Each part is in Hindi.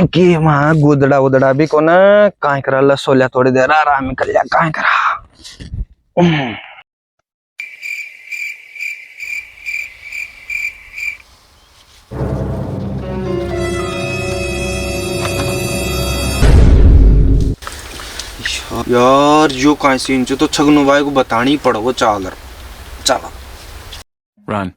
कि वहाँ गुदड़ा उदड़ा भी को ना काय करा लसोल्या थोड़ी देर आराम कर लिया काय करा। यार जो काय सीन तो छगनू भाई को बतानी ही पड़ोगे चाल चला Run.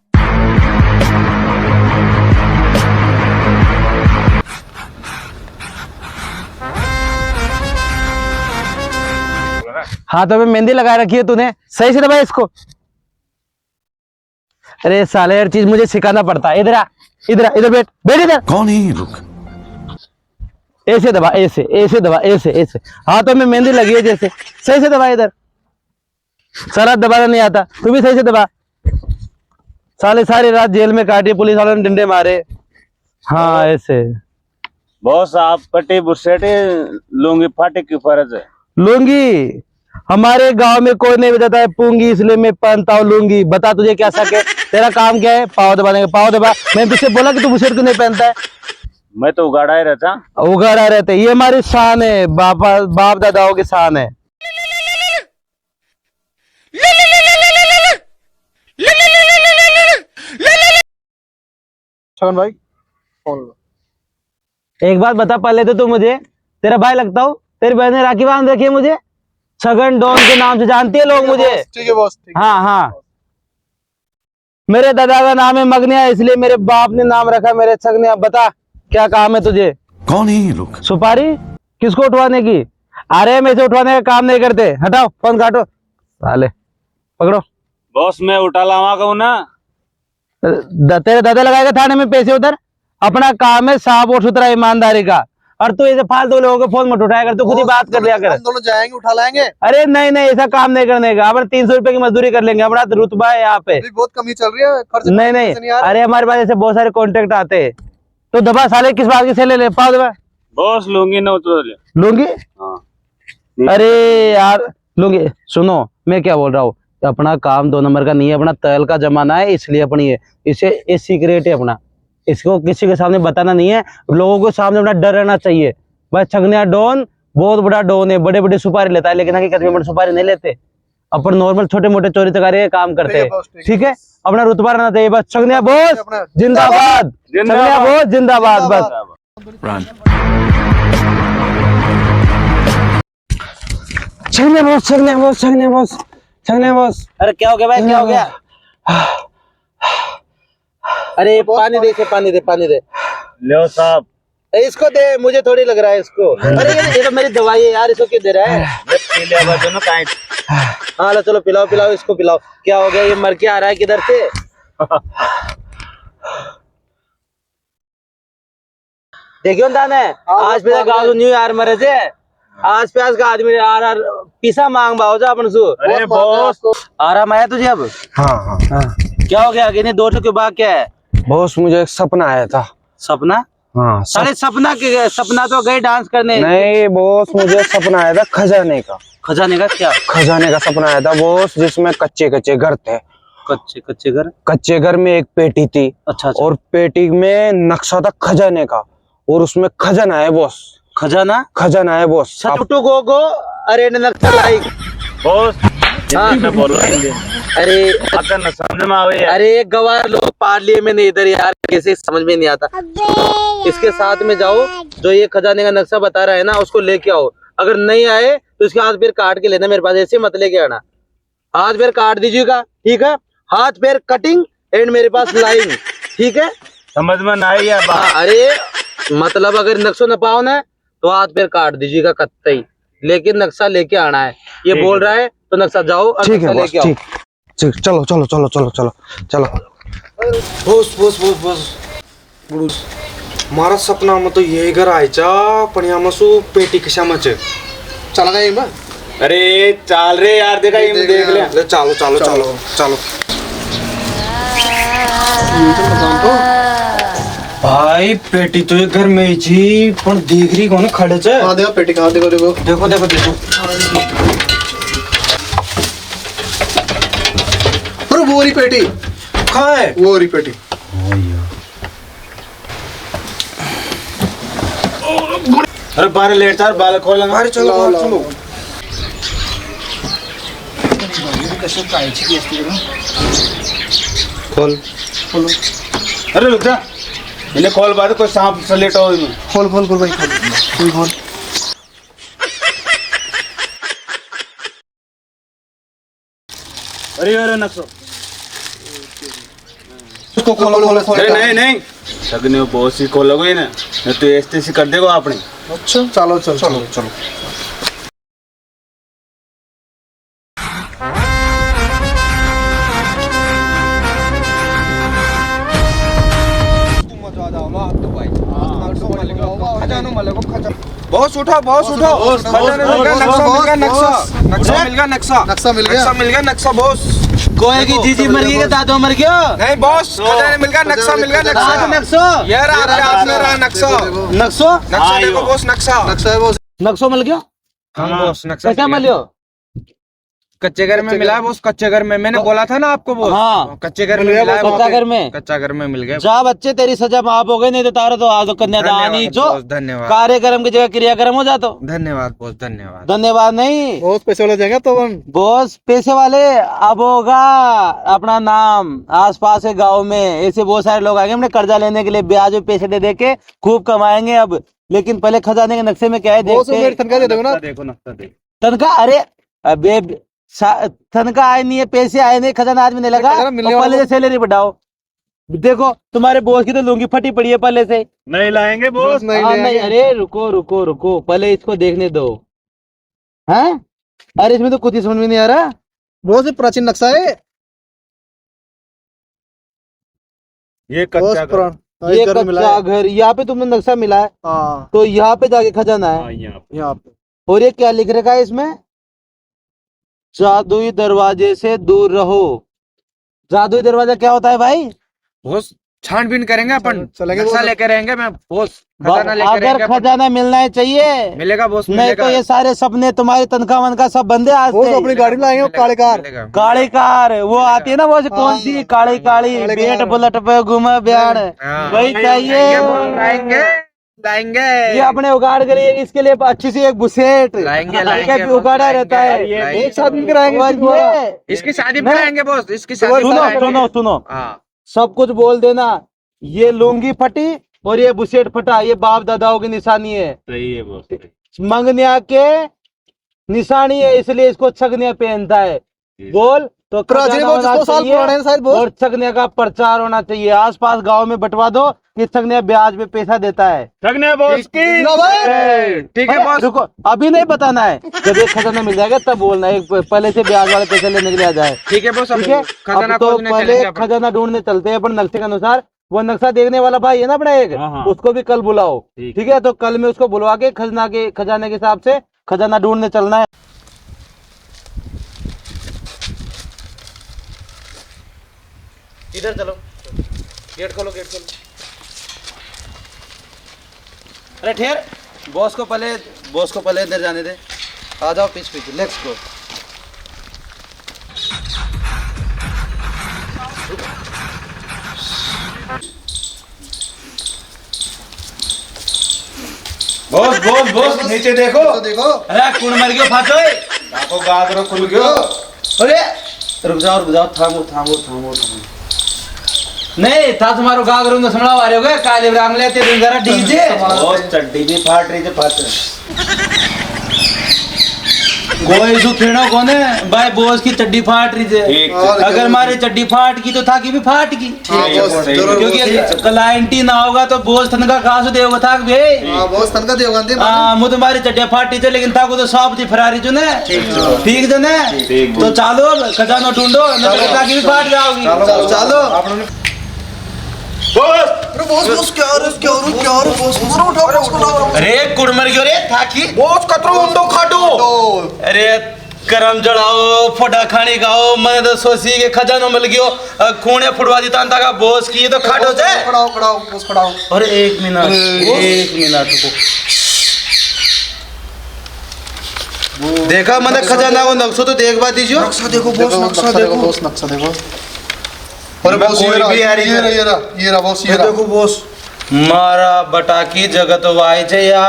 हाथों में मेहंदी लगा रखी है तूने, सही से दबा इसको। अरे साले हर चीज मुझे सिखाना पड़ता है। इधर आ, इधर आ, इधर बैठ बैठ इधर। कौन है ये लोग? ऐसे दबा, ऐसे ऐसे दबा, ऐसे ऐसे हाथों में मेहंदी लगी है जैसे, सही से दबा इधर। सारा दबाना नहीं आता, तू भी सही से दबा। साले सारी रात जेल में काटी, पुलिस वालों ने डंडे मारे। हाँ ऐसे। बॉस आप कटे बुसेटे लुंगी फाटे की फर्ज है। लूंगी हमारे गांव में कोई नहीं बताता है पूंगी, इसलिए मैं पहनता हूँ लूंगी। बता तुझे क्या शक है? तेरा काम क्या है? पाव दबाने का। पाव दबा। मैंने तुझसे बोला कि तू बुशेट क्यों नहीं पहनता है? मैं तो उगाड़ा ही रहता। उगाड़ा रहते, ये हमारी शान है, बाप दादाओं की शान है। छगन भाई फोन लो। एक बात बता पहले तो तू मुझे, तेरा भाई लगता हूँ? तेरी बहन ने राखी बांध रखी है मुझे। छगन डॉन के नाम से जानती है लोग मुझे। ठीक है बॉस। हाँ हाँ, मेरे दादा का नाम है मगनिया, इसलिए मेरे बाप ने नाम रखा मेरे छगनिया। बता क्या काम है तुझे? कौन है ये लोग? सुपारी किसको उठवाने की? अरे मैं से उठवाने का काम नहीं करते। हटाओ फोन, काटो साले। पकड़ो। बॉस मैं उठा लावा कहूँ ना। तेरे दादा लगाएगा थाने में पैसे उधर। अपना काम है साफ और सुथरा ईमानदारी का। और तू ऐसे फालतू लोगों के फोन मत उठाया कर, तू खुद ही बात कर लिया कर। हम दोनों जाएंगे उठा लाएंगे। अरे नहीं नहीं, ऐसा काम नहीं करने का। अपना 300 रुपए की मजदूरी कर लेंगे, अपना रुतबा है यहाँ पे। अभी बहुत कमी चल रही है, खर्च नहीं नहीं, अरे हमारे पास ऐसे बहुत सारे कॉन्टेक्ट आते हैं। तो दबा साले, किस बात की से ले पाओ दबा। बॉस लूंगी ना उतर ले। लूंगी? हाँ। अरे यार लूंगी, सुनो मैं क्या बोल रहा हूँ। अपना काम 2 नंबर का नहीं है, अपना तेल का जमाना है, इसलिए अपनी है। इसे ये सीक्रेट है अपना, इसको किसी के सामने बताना नहीं है। लोगों को सामने अपना डर रहना चाहिए। बस छगनिया डॉन बहुत बड़ा डॉन है, बड़े बड़े सुपारी लेता है, लेकिन हकीकत में बड़े सुपारी नहीं लेते। अपन नॉर्मल छोटे मोटे चोरी चकारी के काम करते हैं, ठीक है? अपना रुतबा रहना चाहिए बस। छगनिया बोस जिंदाबाद, छगनिया बोस जिंदाबाद। बस Run. छगनिया बोस, छगनिया बोस, छगनिया बोस, छगनिया बोस। अरे क्या हो गया भाई, क्या हो गया? अरे पानी दे, इसे पानी दे, पानी दे। ले साहब इसको दे, मुझे थोड़ी लग रहा है इसको। अरे ये तो मेरी दवाई है यार, इसको क्यों दे रहा है? हाँ लो चलो पिलाओ पिलाओ, इसको पिलाओ। क्या हो गया, ये मर के आ रहा है किधर से? देखियो दाने, आज पे गाँव न्यू यार मरे थे। आस पास का आदमी आ पीसा मांग बाओ जा अपन सु। अरे बॉस आराम आया तुझे अब? हाँ हाँ क्या हो गया? कि 2 के बाद क्या है? बॉस मुझे एक सपना आया था। सपना? हाँ सारे सपना के, सपना तो गए डांस करने। नहीं बॉस, मुझे सपना आया था खजाने का। खजाने का? क्या खजाने का सपना आया था बॉस, जिसमें कच्चे कच्चे घर थे। कच्चे कच्चे घर? कच्चे घर में एक पेटी थी। अच्छा। और पेटी में नक्शा था खजाने का, और उसमें खजाना है बॉस। खजाना? खजाना है बॉस। सटू गो गो, अरे नक्शा लाइक बॉस हाँ। बोलो अरे न समझ में आवे यार। अरे गवार लोग पार्लियामेंट में इधर यार, कैसे समझ में नहीं आता। तो इसके साथ में जाओ, जो ये खजाने का नक्शा बता रहा है ना, उसको लेके आओ। अगर नहीं आए तो इसके हाथ पैर काट के लेना मेरे पास, ऐसे मत लेके आना। हाथ पैर काट दीजिएगा, ठीक है? हाथ पैर कटिंग एंड मेरे पास लाइन, ठीक है? समझ में ना आई यार। अरे मतलब अगर नक्शा न पाओ ना तो हाथ पैर काट दीजिएगा कत्तई, लेकिन नक्शा लेके आना है। ये बोल रहा है तो नक्शा जाओ और ठीक है नक्शा बॉस, लेके आओ। ठीक ठीक, चलो चलो चलो चलो चलो चलो। बॉस बॉस बॉस बॉस मारा सपना में तो यही घर आयचा, पण यामा सु पेटी कशामाचे चला गई बा। अरे चाल रे यार, देखा ये देख ले। चलो चलो चलो चलो भाई, पेटी तो ये घर में ही थी, पण देख रही कौन खड़े छे? हां देखो पेटी कहां, देखो देखो देखो देखो देखो। अरे वो वाली पेटी कहाँ है? वो वाली पेटी। अरे बाहर लेट था बाल खोल बाहर चलो बाहर चलो खोल अरे रुक जा इन्हें खोल बात कोई सांप से लेटा हो इनमें खोल खोल खोल भाई खोल खोल अरे नक्सो उसको खोलो खोलो खोलो अरे नहीं सगने बहुत ही खोलोगे ना नहीं तो ऐसे कर देगा आपने अच्छा चलो चलो चलो चलो बॉस उठो बॉस उठो खजाना मिल गया नक्शा मिल गया नक्शा नक्शा मिल गया नक्शा मिल गया नक्शा बॉस कोई की जीजी मर गई दादो मर गया नहीं बॉस खजाना मिल गया नक्शा मिल गया नक्शा नक्सो ये रहा आपके हाथ में रहा नक्शा नक्सो नक्शा देखो बॉस नक्शा नक्शा है वो नक्सो मिल गया हाँ बॉस नक्शा क्या मिल गया कच्चे घर में मिला है बॉस कच्चे घर में मैंने बोला था ना आपको बॉस हाँ। कच्चे घर में मिला है कच्चा घर में कच्चा घर में मिल गया जा बच्चे तेरी सजा माफ हो गई नहीं तो तारा तो आज कन्यादान ही जो धन्यवाद कार्यक्रम की जगह क्रियाक्रम हो जाता धन्यवाद बॉस धन्यवाद धन्यवाद नहीं बहुत पैसे वाले जाएंगे तो बॉस पैसे वाले अब होगा अपना नाम आसपास के गांव में ऐसे बहुत सारे लोग आएंगे हमने कर्जा लेने के लिए ब्याज में पैसे दे दे के खूब कमाएंगे अब लेकिन पहले खजाने के नक्शे में क्या है बहुत देखते मेरी तनख्वाह दे दोगे ना देखो नक्शा देख तनख्वाह अरे अबे तनख्वाह आए नहीं है पैसे आए नहीं खजाना आज में नहीं लगा खजाना मिलने और पहले वाला से सैलरी बढ़ाओ देखो तुम्हारे बॉस की तो लुंगी फटी पड़ी है पहले से नहीं लाएंगे बोस नहीं हाँ, ले नहीं आएंगे। अरे रुको रुको रुको पहले इसको देखने दो हैं अरे इसमें तो कुछ ही समझ में नहीं आ रहा बहुत ही प्राचीन नक्शा है ये बहुत कच्चा घर पुराना ये एक घर मिला कच्चा है घर यहाँ पे तुमने नक्शा मिला है हाँ तो यहाँ पे जाके खजाना है हाँ, यहाँ पे। यहाँ पे और ये क्या लिख रखा है इसमें जादुई दरवाजे से दूर रहो जादुई दरवाजा क्या होता है भाई बॉस छानबीन करेंगे अपन चलेंगे नक्शा बॉस। लेके रहेंगे मैं बॉस खजाना लेके अगर रहेंगे अपन। खजाना मिलना है चाहिए मिलेगा बॉस नहीं मिलेगा तो ये सारे सपने तुम्हारी तनख्वाह वनखा सब बंदे आज वो से। तो अपनी गाड़ी में लाएंगे वो काले कार मिलेगा। काली कार वो आती है ना वो कौन सी काली काली काली बेट कार। बुलेट पे घूमे बिहार हाँ। वही लाएंगे चाहिए बॉस, लाएंगे लाएंगे ये अपने उगाड़ के लिए इसके लिए अच्छी सी एक बुसेट लाएंगे, क्या लाएंगे, भी उगाड़ा रहता है लाएंगे। एक साथ मिलकर आएंगे और इसकी दुआ। ये इसकी शादी नहीं। पे आएंगे बॉस इसकी शादी पे सुनो आएंगे। सुनो सुनो हाँ सब कुछ बोल देना ये लुंगी फटी और ये बुसेट फटा ये बाप दादाओं की निशानी है सही है बोस मंगनिया के निशानी है इसलिए इसको छगनिया पहनता है बोल तो प्राचीन खजाना बहुत होना 100 साल चाहिए पुराने हैं शायद बहुत और छगनिया का प्रचार होना चाहिए आसपास गांव में बंटवा दो कि छगनिया ब्याज पे पैसा देता है ठगने बोस की ना भाई ठीक है बॉस रुको अभी नहीं बताना है जब एक खजाना मिल जाएगा तब बोलना है एक पहले से ब्याज वाले पैसे लेने के लिए आ जाए ठीक है बॉस अब ठीक है खजाना अब तो खोजने पहले चलेंगे अपन। खजाना ढूंढने चलते हैं अपन नक्शे के अनुसार वो नक्शा देखने वाला भाई है ना अपना एक हाँ, हाँ। उसको भी कल बुलाओ ठीक ठीक है तो कल में उसको बुलवा के खजाने के हिसाब से खजाना ढूंढने चलना है इधर चलो गेट खोलो अरे ठेर बॉस को पहले इधर जाने दे आ जाओ पीछे लेट्स गो बोस बोस बोस नीचे देखो तो देखो अरे कौन मर गयो फाटो आपको गागरो खुल गयो अरे रुक जाओ थामो नहीं था तुम्हारो गागरो न समड़ा वारे हो गए काले रंग लेते दिन जरा डीजे बोस चड्डी भी फाट रही थी फाट कोई सु खेड़ो कोने भाई बॉस की चड्डी फाट रही थी ठीक अगर हमारी चड्डी फाट की तो था की भी फाट की हाँ बॉस जरूर क्योंकि क्लाइंट ही ना होगा तो बॉस तनका कहाँ से देगा था बे हाँ बॉस तनका देगा दे हाँ मुझे तुम्हारी चड्डी फाटी थी लेकिन था को तो सब थी फरारी जो ने ठीक जो ने ठीक। तो चालो खजाना ढूंढो नहीं तो ताकि भी फाट जाओगी चलो बोस अरे बॉस बॉस क्या रे बॉस पूरा उठाओ बॉस को लाओ अरे कुड़मर क्यों रे था की बॉस कतरो उंडो खाडो अरे करम जड़ाओ फोटा खाने खाओ मैंने तो सोची के खजानो मिल गयो खूने फुटवा दी तांता का बोस की ये तो खाटो से खड़ाओ बॉस खड़ाओ अरे एक मिनट देखा मैंने खजाना को नक्शो तो देख बा दीजिए नक्शा देखो बॉस नक्शा देखो बॉस नक्शा देखो अरे मैं बॉस कोई भी आ रही है। ये रहा बॉस ये रहा देखो बॉस मारा बटा की जगत वाय छे या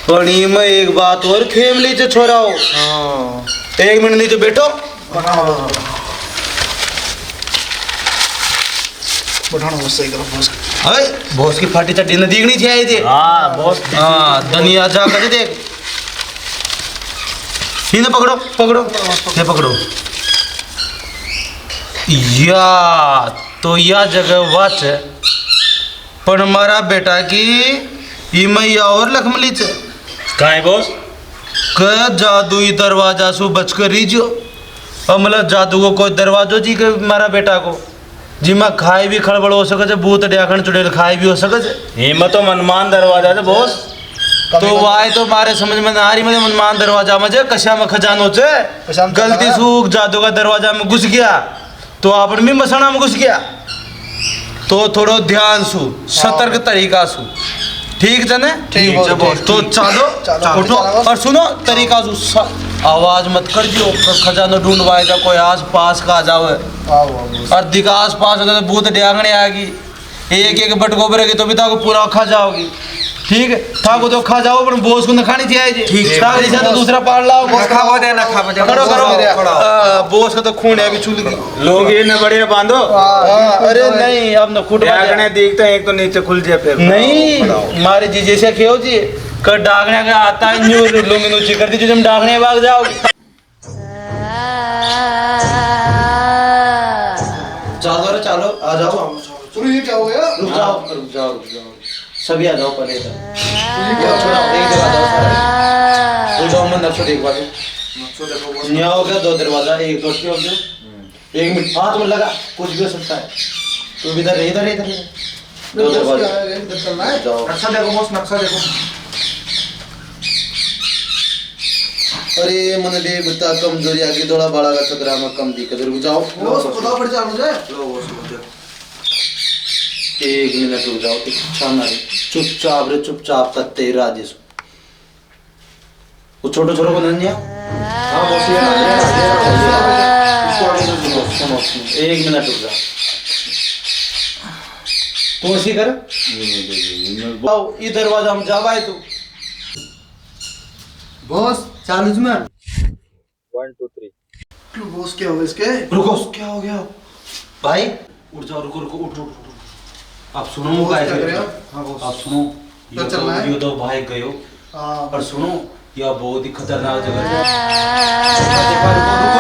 पणी में एक बात और खेम लीजिए छोराओ। 1 मिनट लीजिए बैठो। अरे बॉस की फाटी चड्डी न दीगनी थी आई थी। हाँ बॉस। हाँ धनिया जा कर देख। इन्हें पकड़ो पकड़ो ये पकड़ो। या तो या जगह वाच है पर हमारा बेटा की इमैया और लखमली छे कहाँ है बॉस? क जादुई दरवाजा सु बच कर रीजो। और मतलब जादू को कोई दरवाजो जी के मारा बेटा को जिमा खाई भी खड़बड़ हो सके छे, भूत ड्याखण चुड़ैल खाई भी हो सके छे। हिम्मत तो मनमान दरवाजा है बॉस। तो वाय तो मारे समझ में ना आ रही मुझे मनमान दरवाजा में जे कशा में खजानो छे गलती सूख जादू का दरवाजा में घुस गया तो आपन भी मसना में घुस गया। तो थोड़ो ध्यान सु सतर्क तरीका सु ठीक है ना? ठीक है बॉस। तो चलो उठो और सुनो तरीका सु आवाज मत कर दियो खजानो ढूंढवाएगा कोई आस पास का आ जाओ और दिखा आस पास होता तो भूत ड्यागने आएगी। एक एक बटको बरेगी तो भी ताको पूरा खा जाओगी। ठीक है थाको तो खा जाओ पर बोस को न खानी चाहिए। ठीक है तो दूसरा पार लाओ बोस खाओ देना खा बजा करो करो बोस का तो खून है अभी चूल की लोग ये न बढ़िया बांधो। अरे नहीं अब न खुद डागने देखते हैं एक तो नीचे खुल जाए फिर नहीं मारे जी जैसे खेओ जी कर डागने का आता है न्यू लोग नीचे कर दी तुम डागने भाग जाओ। चलो रे चलो आ जाओ। ये क्या हो गया? रुक जाओ सभी आ जाओ पहले इधर। छोड़ा एक जगह जाओ सारे। तो जाओ मैं नक्शा देख पाऊँ। यहाँ हो गया 2 दरवाजा 1 2 3 हो गया। 1 मिनट हाथ में लगा कुछ भी हो सकता है। तो इधर इधर इधर 2 दरवाजा चलना है। जाओ। नक्शा देखो बॉस नक्शा देखो। अरे मन दे बता कमजोरी आगे थोड़ा बड़ा का चक्रा में कम दिक्कत रुक जाओ। बॉस पता पड़ जा मुझे। 1 मिनट रुक जाओ छाना रे चुपचाप करते राजेश वो छोटे छोटे को नन्या। हां बॉस ये सुनो 1 मिनट रुक जा तू ऐसी कर आओ ये दरवाजा हम जावाए तू बॉस चालू में 1 2 3 बॉस क्या हो गया इसके? रुको क्या हो गया भाई उठ जाओ रुको रुको उठ उठ आप सुनो क्या कर रहे हो? हाँ बॉस। आप सुनो तो चलना है? ये दो भाई गयो हाँ पर सुनो यह बहुत ही खतरनाक जगह है।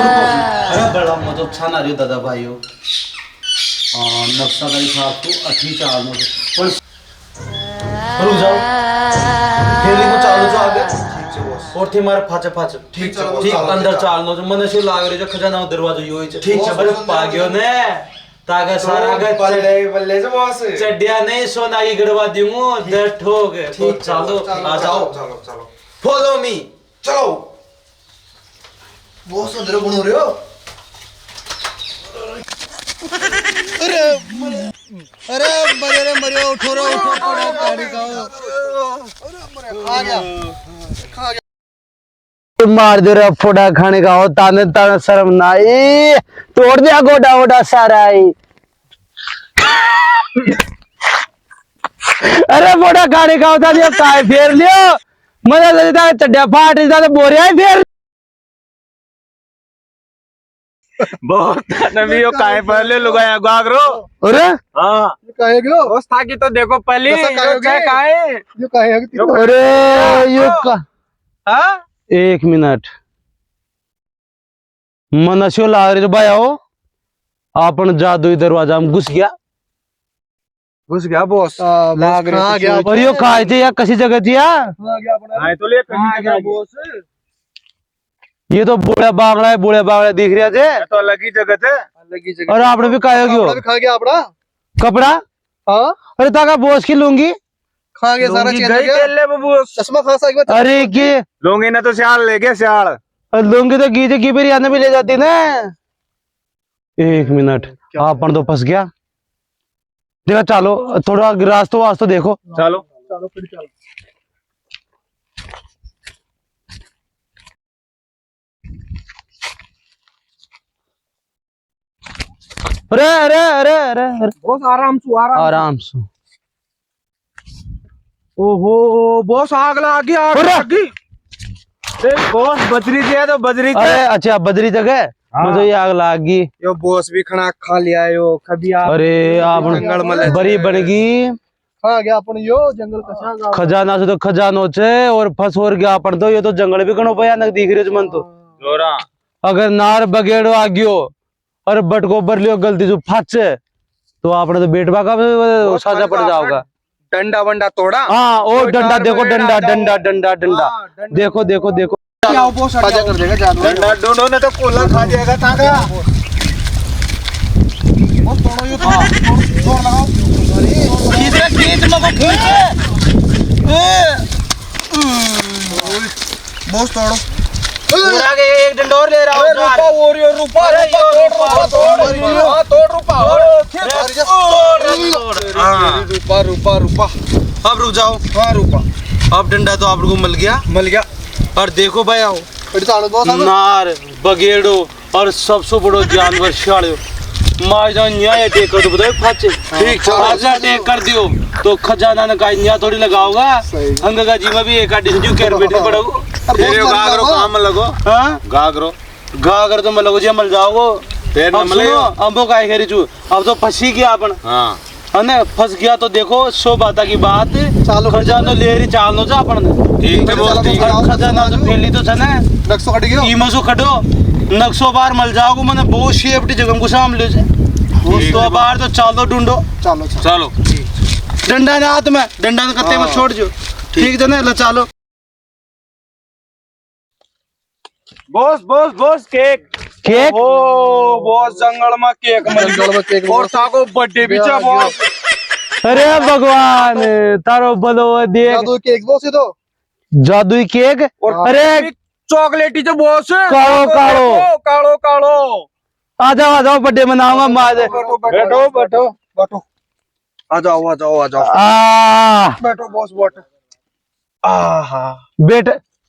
रुको अरे बड़ा मतलब छाना रही दादा भाइयों नक्शा का हिसाब तो अच्छी चाल में पर रुक जाओ खेली को चालू जो आ गया ठीक है बॉस। और थे मारे फाचे ठीक चलो ठीक अंदर चालनो जो मन से लाग रहे जो खजाना दरवाजा यो है ठीक है बस पागियो ने तागा सारा का बल्ले से बॉस। चड्डिया नहीं सोना की गड़वा दूंगा 10 ठोक तो चलो आ जाओ चलो फॉलो मी चलो बॉस अंदर कौन हो रहे हो? अरे मरे उठो पड़ा गाड़ी का आ गया खा गया। मार दे रहा फोड़ा खाने का हो ताने ताने शर्म ना आई तोड़ दिया गोडा वोडा सारा आई। अरे फोड़ा खाने का होता दिया काय फेर लियो मजा लगता है चड्डा फाट जाता बोरे आई फेर बहुत नवी यो काहे पहले लुगाया गागरो। अरे हां काहे गयो? बॉस था कि तो देखो पहले कैसा काहे यो काहे जो काहे है अरे ये का हां 1 मिनट मनस्यो लाग रही भाई आओ आपन जादुई दरवाजा में घुस गया बॉस लाग रहा आ गया और यो काय थे या कसी जगह थी या आ गया अपना आए तो ले आ गया बॉस। ये तो बूढ़ा बांगड़ा दिख रहा थे तो अलग ही जगह थे। अलग ही जगह और आपने भी खाया क्यों भी खा गया अपना। कपड़ा हां अरे ताका बोस की लूंगी खा गया सारा चेंज हो गया। तेले बाबू चश्मा खा सा एक बार। अरे की लोगे ना तो सियाल ले गए सियाल। लूंगी तो गीजे की बिरयानी भी ले जाती ना। 1 मिनट आपन तो फंस गया देखा चलो थोड़ा रास्तों वास्तों देखो चलो चलो फिर चलो। अरे अरे अरे अरे अरे बॉस आराम से आराम से ओहो बॉस आग लगी आग अरे! लगी। बॉस बजरी जी है तो बजरी अरे अच्छा बदरी तक है मुझे ये आग लागी। यो बॉस भी खाना खा लिया यो कभी आप अरे आप जंगल में बड़ी बनेगी खा गया अपन यो जंगल कसा खजाना से तो खजानो छे और फस और गया अपन तो ये तो जंगल भी कनो भयानक दिख रहे मन तो। जोरा अगर नार बगेड़ो आ गयो और बटको बर लियो गलती से फच तो आपने तो बेटवा का भी साजा पड़ जाओगा। डंडा वंडा तोड़ा। हाँ ओ कोई डंडा नार देखो बगेड़ा डंडा आ जाओ। डंडा डंडा डंडा हाँ, डंडा। देखो देखो देखो क्या बॉस ताजा कर देगा जानवर डंडा ढूंढो ने तो कोला खा जाएगा तागा। बॉस तोड़ो यो तोड़ लगाओ खींच मको खींच। बॉस तोड़ो एक डंडा और ले रहा हूं। रूपा और यो रूपा तोड़ रूपा रूपा रूपा रूपा। अब रुक जाओ। हाँ रूपा अब डंडा तो आप लोगों को मिल गया और देखो भाई आओ नार बगेड़ो और सबसे बड़ो जानवर शाड़ो मार जाओ न्याय टेक कर दो बताओ फाचे ठीक आजा टेक कर दियो तो खजाना ने का न्याय थोड़ी लगाओगा हंगगा जी में भी एक आडी जो केर बैठे पड़ो तेरे गागरो काम लगो। हां गागर तो मल लगो जी मल जाओगो फिर न मले अंबो काय करी छु अब तो फंसी गया अपन। हां अने फंस गया तो देखो 100 बाता की बात चालो खजाना लेरी चालनो जा अपन ठीक है बोल ठीक है खजाना तो फैली तो छने नक्शो कट गयो ईमो सो खडो नक्सो बार मल जाओगो मने बहुत शेफ्टी जगह को साम ले तो बार तो चालो ढूंढो चलो चलो डंडा ने हाथ में डंडा ने कत्ते में छोड़ जो ठीक है ना ला चालो बॉस केक ओ बॉस जंगल में केक जंगल में केक और ताको बर्थडे भी चा बॉस अरे भगवान तारो बलो देख जादू केक बॉस ये तो जादुई केक अरे चॉकलेटी जो बॉस कालो कालो कालो कालो आ जाओ बर्थडे मनाऊंगा माज बैठो आ जाओ आ बैठो बॉस बैठो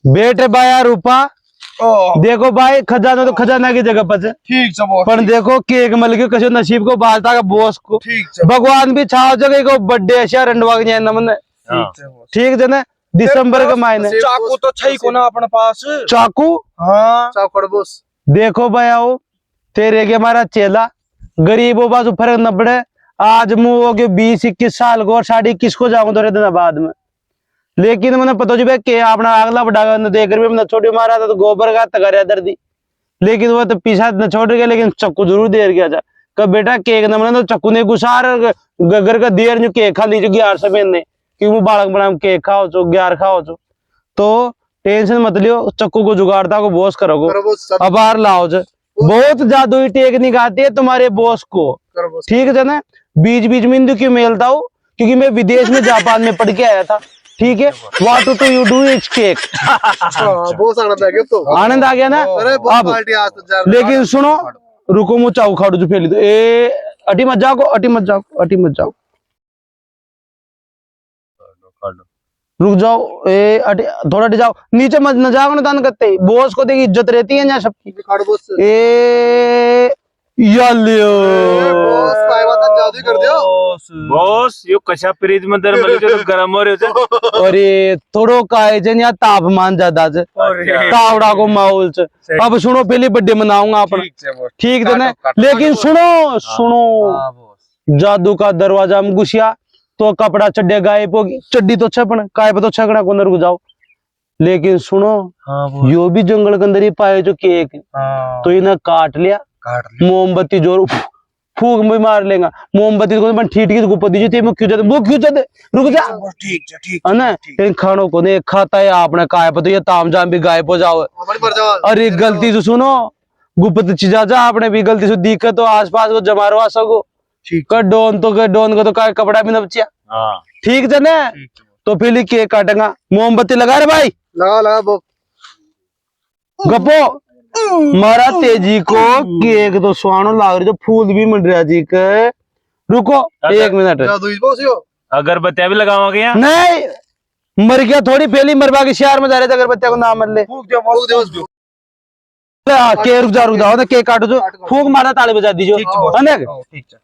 बेटे बाया रूपा देखो भाई खजाना तो खजाना की जगह पर ठीक है बॉस पर देखो केक मिल गयो कशो नसीब को बालता का बॉस को ठीक है भगवान भी छाव जगह को बर्थडे ऐसा रंडवा के नमन ठीक है ना दिसंबर के महीने चाकू तो छई को ना अपने पास चाकू हाँ चाकड़ बॉस देखो भाई आओ तेरे के हमारा चेला गरीबों बाजू फर्क न पड़े आज मुंह हो गए 20-21 साल को और 21.5 को जाऊंगा थोड़े दिन बाद में लेकिन मैंने पता चला कि अपना अगला बढ़ा देख रहे मैंने छोटी मारा था तो गोबर का तगारिया दर्दी लेकिन वो तो पीछा न छोड़ गया लेकिन चक्कू जरूर देर गया था कब बेटा केक न मैंने तो चक्कू ने गुसार गगर का देर जो केक खा लीजिए 11 समय ने कि वो बालक बना केक खाओ चो 11 खाओ चो तो टेंशन मत लियो चक्कू को जुगाड़ता को बॉस करोगो अबार लाओ जो बहुत जादुई टेक्निक आती है तुम्हारे बॉस को ठीक है ना बीच बीच में इंदु क्यों मेलता हूँ क्योंकि मैं विदेश में जापान में पढ़ के आया था ठीक है what to you do it's cake बहुत आनंद आ गया तो आनंद आ गया ना अरे बहुत अब पार्टी आज तो जा लेकिन सुनो रुको मु चाऊ खाड़ू जो फैली तो ए अटी मत जाओ रुक जाओ ए अटी थोड़ा हट जाओ नीचे मत न जाओ ना दान करते बॉस को देखी इज्जत रहती है यहाँ सबकी खाड़ बॉस ए यालियो बॉस काय बात जादू कर दियो बॉस यो कशा फ्रीज में दर मले तो गरम हो रहे हो अरे थोड़ो काय जन या तापमान ज्यादा ज तावड़ा को माहौल च अब सुनो पहले बर्थडे मनाऊंगा अपन ठीक है ना लेकिन सुनो जादू का दरवाजा में घुसिया तो कपड़ा चड्डे गायब होगी चड्डी तो छपन काय पे तो छकना को रुक जाओ लेकिन सुनो यो भी जंगल के अंदर ही पाए जो केक तो इन्हें काट लिया मोमबत्ती जोर फूक में मार लेगा मोमबत्ती को मैं ठीक ठीक गुप्पा दीजिए वो क्यों जाते रुक जा ठीक है ना इन खानों को नहीं खाता है आपने काय पे तो ये तामझाम भी गायब हो जाओ अरे गलती से सुनो गुप्त चीजा जा आपने भी गलती से दिक्कत तो आसपास को जमा रहा सको डोन को तो काय कपड़ा भी न बचिया ठीक है ना तो फिर केक काटेगा मोमबत्ती लगा रे भाई लगा वो गप्पो मारा तेजी को केक तो सुहानो लाग रही जो फूल भी मिल रहा जी के रुको 1 मिनट जादू इस बॉस यो अगरबत्तियां भी लगाओगे यहाँ नहीं मर गया थोड़ी पहली मरवा के शहर में जा रहे थे अगरबत्तिया को नाम मर ले फूक दे बॉस के रुक जा ना केक काटो जो फूक मारा ताली बजा दीजिए है ना ठीक है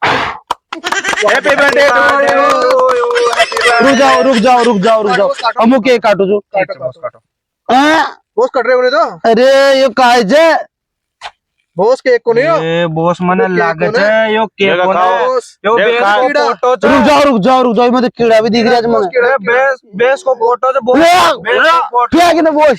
happy birthday to you happy रुक जाओ रुक जाओ रुक जाओ रुक जाओ अमु के काटो जो हाँ? बॉस कट रहे बोले तो अरे ये काय जे बॉस के एक को नहीं हो ए बॉस मने लागे छे यो केक देखा कोने खाओ। बॉस यो देख बेस खाओ। को फोटो छे रुक जाओ रुक जाओ रुक जाओ मैं तो कीड़ा भी दिख रहा है बॉस मुझे के ए बेस बेस को फोटो छे बॉस क्या कि ना बॉस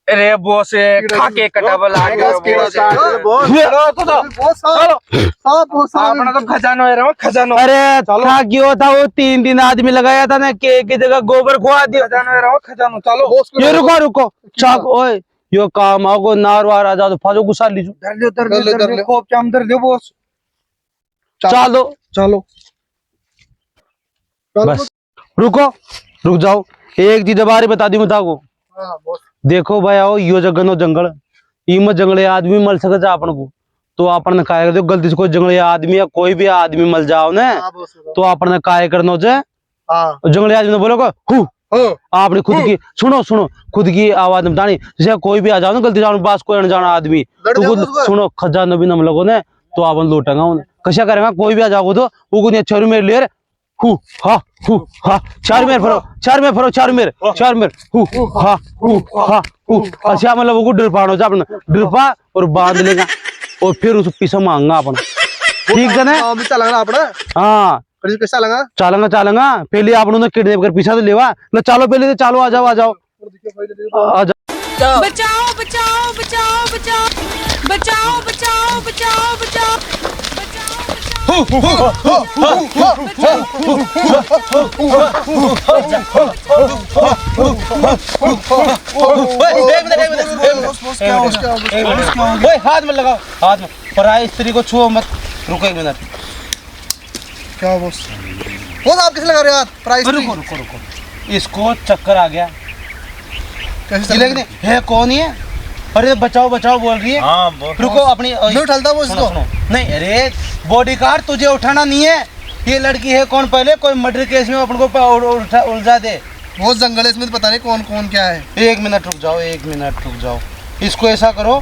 अरे बॉस खा के कटाबल आ गया बॉस कीड़ा बॉस बॉस चलो तो बॉस चलो बॉस अपना तो खजानो है रे खजानो अरे था क्यों था वो 3 आदमी लगाया था ना केक की जगह गोबर खुआ दिया खजानो है रे खजानो चलो बॉस ये रुको रुको चाक ओए यो काम आओ नार वार आ जाओ तो फाजो गुस्सा लीजो धर ले खूब चाम धर दो बॉस चलो चलो बस रुको रुक जाओ एक चीज बारी बता दी मुझे को हां बॉस देखो भाई आओ यो जगह नो जंगल इम जंगले आदमी मल सके जा अपन को तो अपन ने काय कर दो गलती से कोई जंगली आदमी या कोई भी आदमी मल जाओ ने हां बॉस तो अपन ने काय करनो छे हां जंगली आदमी ने बोलो हु आपने खुद की सुनो सुनो खुद की आवाज में बतानी जैसे कोई भी आ जाओ ना गलती से पास कोई अनजाना आदमी तो खुद सुनो खजाना भी नम लगो ने तो अपन लूटेंगा उन्हें कशा करेगा कोई भी आ जाओ तो वो ने छोरी मेरे लिए हु हा चार मेर फरो चार मेर हु हा अच्छा मतलब वो डर पानो जा अपन डरपा और बांध लेगा और फिर उस पीछे मांगा अपन ठीक है ना हम चला ना अपना हाँ कैसा लगा चालंगा पहले आप उन्होंने किडनैप कर पीछा तो लेवा ना चालो पहले तो चालो आ जाओ आ जाओ बचाओ बचाओ बचाओ बचाओ बचाओ बचाओ बचाओ बचाओ हाथ में लगाओ हाथ में और आए स्त्री को छुओ मत रुको 1 मिनट क्या बॉस बॉस आप कैसे लगा रहे हो हाथ प्राइस रुको इसको चक्कर आ गया कैसे ये लेकिन है कौन ही है अरे बचाओ बचाओ बोल रही है हाँ बॉस रुको अपनी नहीं उठाता वो सुनो, इसको सुनो। नहीं अरे बॉडीगार्ड तुझे उठाना नहीं है ये लड़की है कौन पहले कोई मर्डर केस में अपन को उलझा दे वो जंगल है इसमें तो पता नहीं कौन कौन क्या है 1 मिनट रुक जाओ इसको ऐसा करो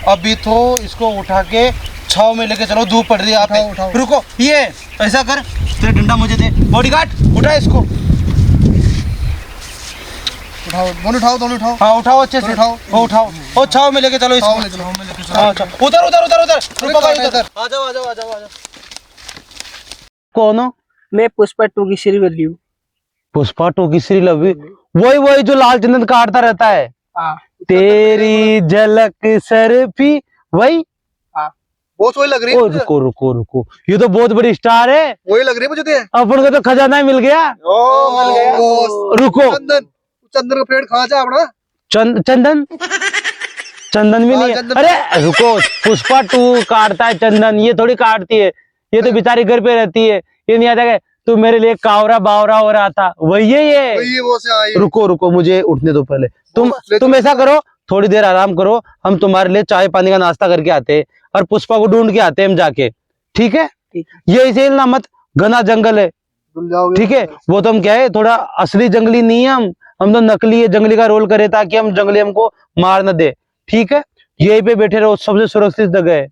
अभी तो इसको उठा के छाव में लेके चलो धूप पड़ रही है आप पे। उठाओ। रुको ये ऐसा कर तेरा डंडा मुझे दे बॉडीगार्ड उठा इसको दोनों उठाओ हाँ उठाओ अच्छे से उठाओ। वो उठाओ वो छाव में लेके चलो इसको ले चलो हाँ चलो उधर रुको भाई उधर आ जाओ कौन हो मैं पुष्पा 2 की श्रीवल्ली हूँ। पुष्पा 2 की श्री लवी वही जो लाल चंदन काटता रहता है हाँ तेरी झलक सरफी वही बॉस वही लग रही ओ है रुको ये तो बहुत बड़ी स्टार है वही लग रही है मुझे तो ये। अपन को तो खजाना ही मिल गया मिल गया बॉस रुको चंदन का पेड़ खा जा अपना चंदन भी नहीं है चंदन। अरे रुको पुष्पा 2 काटता है चंदन ये थोड़ी काटती है ये तो बेचारी घर पे रहती है ये नहीं आता है तू मेरे लिए कावरा बावरा हो रहा था वही है ये वही है बॉस आई रुको मुझे उठने दो पहले ले तुम ऐसा करो थोड़ी देर आराम करो हम तुम्हारे लिए चाय पानी का नाश्ता करके आते हैं और पुष्पा को ढूंढ के आते हैं हम जाके ठीक है ठीक ये इसे ना मत घना जंगल है भूल जाओगे ठीक है वो तो हम क्या है थोड़ा असली जंगली नहीं है हम तो नकली है जंगली का रोल करे ताकि हम जंगली हमको मार न दे ठीक है यहीं पे बैठे रहो सबसे सुरक्षित जगह है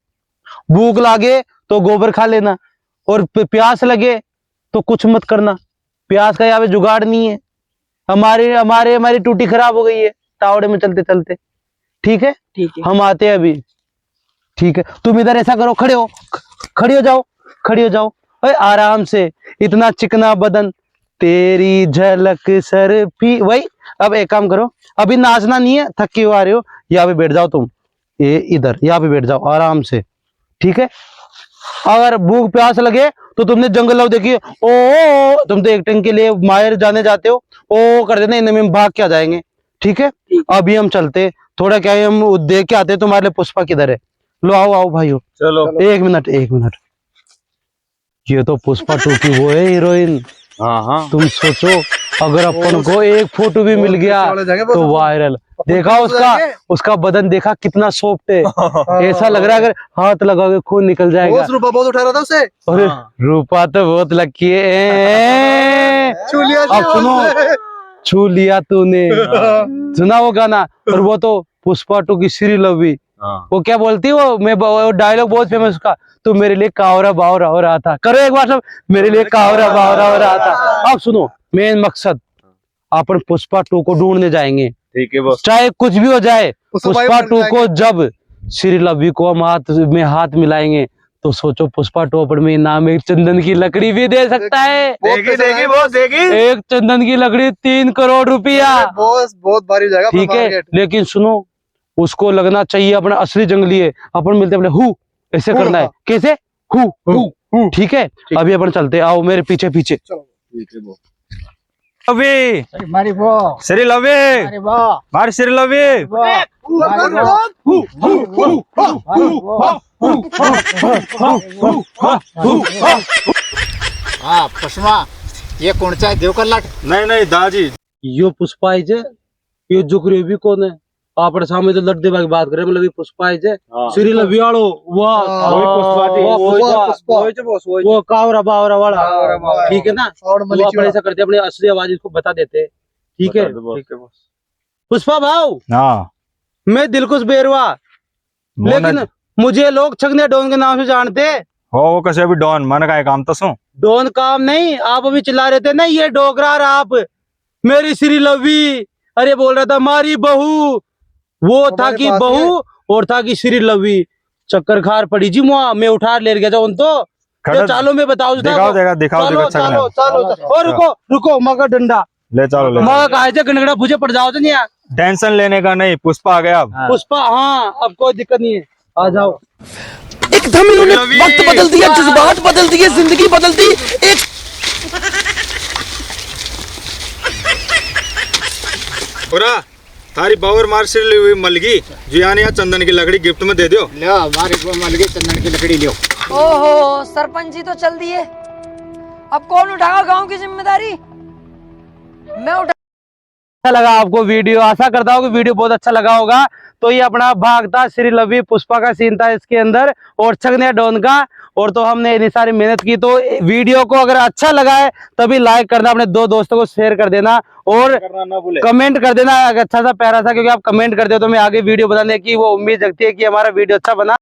भूख लागे तो गोबर खा लेना और प्यास लगे तो कुछ मत करना प्यास का यहाँ पे जुगाड़ नहीं है हमारी टूटी खराब हो गई है तावड़े में चलते चलते ठीक है ठीक है हम आते हैं अभी ठीक है तुम इधर ऐसा करो खड़ी हो जाओ अरे आराम से इतना चिकना बदन तेरी झलक सरफी वही अब एक काम करो अभी नाचना नहीं है थके हुए आ रहे हो यहाँ पे बैठ जाओ तुम ये इधर यहाँ पे बैठ जाओ आराम से ठीक है अगर भूख प्यास लगे तो तुमने जंगल लव देखी ओ तुम तो एक्टिंग के लिए माहिर जाने जाते हो ओ कर देना इनमें हम भाग के आ जाएंगे ठीक है अभी हम चलते थोड़ा क्या है हम देख के आते तुम्हारे लिए पुष्पा किधर है लो आओ भाइयों चलो 1 मिनट ये तो पुष्पा 2 की वो है हीरोइन हाँ तुम सोचो अगर अपन को एक फोटो भी मिल गया तो वायरल देखा उसका बदन देखा कितना सॉफ्ट है ऐसा लग रहा है अगर हाथ लगाओगे खून निकल जाएगा बॉस रूपा बहुत उठा रहा था उसे अरे रूपा तो बहुत लकी है छू लिया अब सुनो छू लिया तूने सुना वो गाना और वो तो पुष्पा 2 की श्री लवी वो क्या बोलती है वो डायलॉग बहुत फेमस उसका, तू मेरे लिए कावरा बावरा हो रहा था, करो एक बार सब, मेरे लिए कावरा बावरा हो रहा था। अब सुनो मेन मकसद, अपन पुष्पा 2 को ढूंढने जाएंगे, ठीक है बॉस। चाहे कुछ भी हो जाए। पुष्पा पुष्पा भी 2 बन को जब श्री लवी को हम हाथ में हाथ मिलाएंगे तो सोचो पुष्पा 2 अपन में इनाम एक चंदन की लकड़ी भी दे सकता है। देगी देगी बॉस देगी। एक चंदन की लकड़ी 3 करोड़ रुपया। बॉस बहुत भारी हो जाएगा ठीक है, लेकिन सुनो उसको लगना चाहिए अपना असली जंगली है, अपन मिलते अपने हु ऐसे करना है, कैसे हु। ठीक है, अभी अपन चलते, आओ मेरे पीछे पीछे। लवी मारी वो श्री लवी मारी वो मार श्री लवी। हाँ पुष्पा ये कौन सा है देव लाट? नहीं नहीं दाजी, यो पुष्पा है जे, ये जुकरे भी कौन है? आपने सामने तो लड्डे की बात करें, मतलब ये पुष्पा है जे, श्री लवियाड़ो वाह वही पुष्पा थी। वो कावरा बावरा वाला, ठीक है ना? और वो अपने ऐसा करते, अपनी असली आवाज इसको बता देते, ठीक है? पुष्पा भाव, हाँ मैं दिलकुश बेरवा, लेकिन मुझे लोग छगने डॉन के नाम से जानते। हो वो कैसे भी डॉन मन का काम तो सुन। डॉन काम नहीं, आप अभी चिल्ला रहे थे ना ये डोगरार आप, मेरी श्री लवी, अरे बोल रहा था मारी बहू, वो था कि बहू और था कि श्री लवी, चक्कर खार पड़ी जी मुआ, मैं उठा ले गया था उन तो चालो मैं बताओ दिखाओ चलो चलो चलो, और रुको रुको, मगर डंडा ले चलो मगर कहा थे गणगड़ा भुजे पड़ जाओ तो नहीं यार। टेंशन लेने का नहीं, पुष्पा आ गया अब। पुष्पा हाँ, अब कोई दिक्कत नहीं है, आ जाओ। एकदम इन्होंने वक्त बदल दिया, जज्बात बदल दिए, जिंदगी बदल दी। एक थारी बावर मार श्री मलगी जुयान या चंदन की लकड़ी गिफ्ट में दे दो। लो हमारे को मल गई चंदन की लकड़ी लियो। ओहो सरपंच जी तो चल दिए, अब कौन उठाएगा गांव की जिम्मेदारी? मैं उठा। अच्छा लगा आपको वीडियो, आशा करता हूँ कि वीडियो बहुत अच्छा लगा होगा। तो ये अपना भागता श्री लवी पुष्पा का सीन था इसके अंदर, और छगनिया डॉन का, और तो हमने इतनी सारी मेहनत की। तो वीडियो को अगर अच्छा लगा है तभी लाइक करना, अपने 2 दोस्तों को शेयर कर देना, और कमेंट कर देना अगर अच्छा सा प्यारा सा, क्योंकि आप कमेंट करते हो तो मैं आगे वीडियो बनाने की वो उम्मीद रखती है कि हमारा वीडियो अच्छा बना।